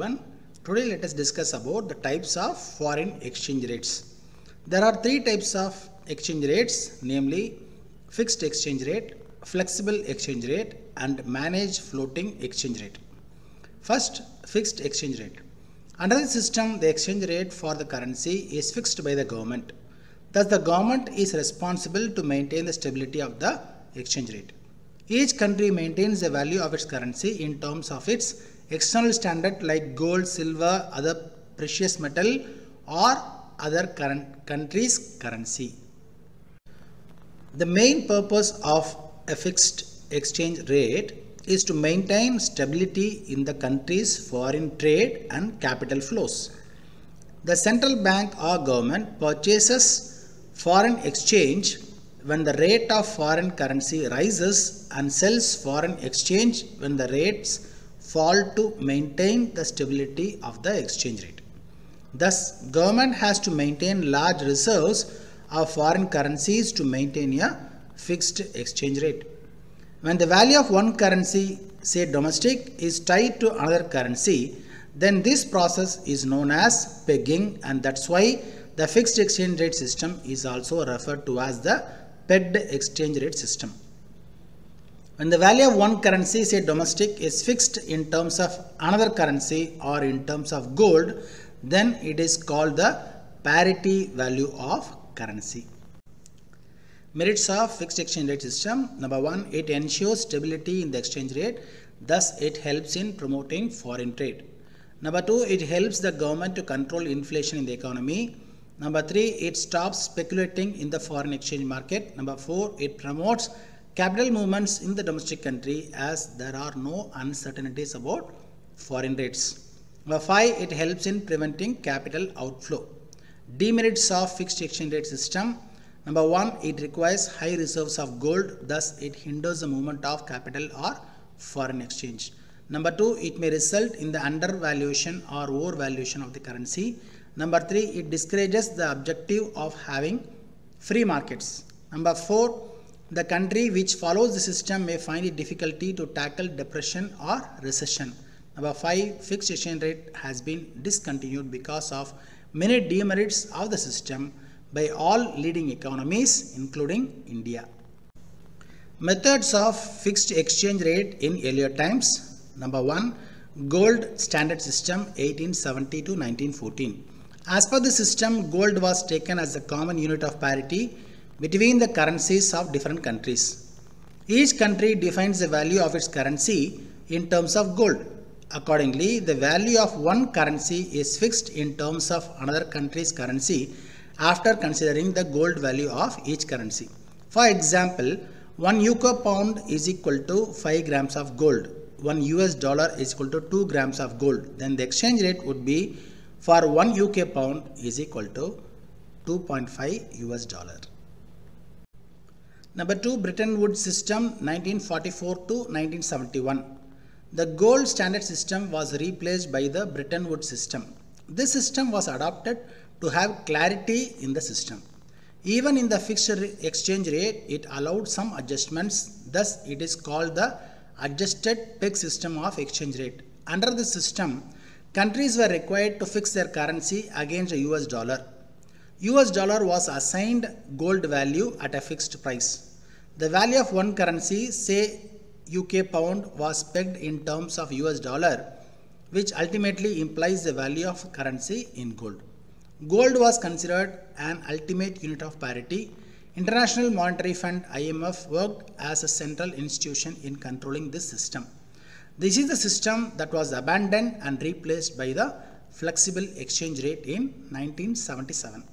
everyone. Today let us discuss about the types of foreign exchange rates. There are three types of exchange rates, namely fixed exchange rate, flexible exchange rate and managed floating exchange rate. First, fixed exchange rate. Under the system, the exchange rate for the currency is fixed by the government. Thus, the government is responsible to maintain the stability of the exchange rate. Each country maintains the value of its currency in terms of its external standard like gold, silver, other precious metal or other country's currency. The main purpose of a fixed exchange rate is to maintain stability in the country's foreign trade and capital flows. The central bank or government purchases foreign exchange when the rate of foreign currency rises and sells foreign exchange when the rates fall to maintain the stability of the exchange rate. Thus, government has to maintain large reserves of foreign currencies to maintain a fixed exchange rate. When the value of one currency, say domestic, is tied to another currency, then this process is known as pegging, and that's why the fixed exchange rate system is also referred to as the pegged exchange rate system. When the value of one currency, say domestic, is fixed in terms of another currency or in terms of gold, then it is called the parity value of currency. Merits of fixed exchange rate system. Number one, it ensures stability in the exchange rate. Thus, it helps in promoting foreign trade. Number two, it helps the government to control inflation in the economy. Number three, it stops speculating in the foreign exchange market. Number four, it promotes capital movements in the domestic country as there are no uncertainties about foreign rates. Number five, it helps in preventing capital outflow. Demerits of fixed exchange rate system. Number one, it requires high reserves of gold, thus it hinders the movement of capital or foreign exchange. Number two, it may result in the undervaluation or overvaluation of the currency. Number three, it discourages the objective of having free markets. Number four, the country which follows the system may find it difficulty to tackle depression or recession. Number five, fixed exchange rate has been discontinued because of many demerits of the system by all leading economies including India. Methods of fixed exchange rate in earlier times. Number one, gold standard system 1870 to 1914. As per the system, gold was taken as the common unit of parity between the currencies of different countries. Each country defines the value of its currency in terms of gold. Accordingly, the value of one currency is fixed in terms of another country's currency after considering the gold value of each currency. For example, 1 UK pound is equal to 5 grams of gold. 1 US dollar is equal to 2 grams of gold. Then the exchange rate would be for 1 UK pound is equal to 2.5 US dollar. Number two, Bretton Woods system 1944 to 1971. The gold standard system was replaced by the Bretton Woods system. This system was adopted to have clarity in the system. Even in the fixed exchange rate, it allowed some adjustments. Thus, it is called the adjusted peg system of exchange rate. Under this system, countries were required to fix their currency against the US dollar. US dollar was assigned gold value at a fixed price. The value of one currency, say UK pound, was pegged in terms of US dollar, which ultimately implies the value of currency in gold. Gold was considered an ultimate unit of parity. International Monetary Fund IMF worked as a central institution in controlling this system. This is the system that was abandoned and replaced by the flexible exchange rate in 1977.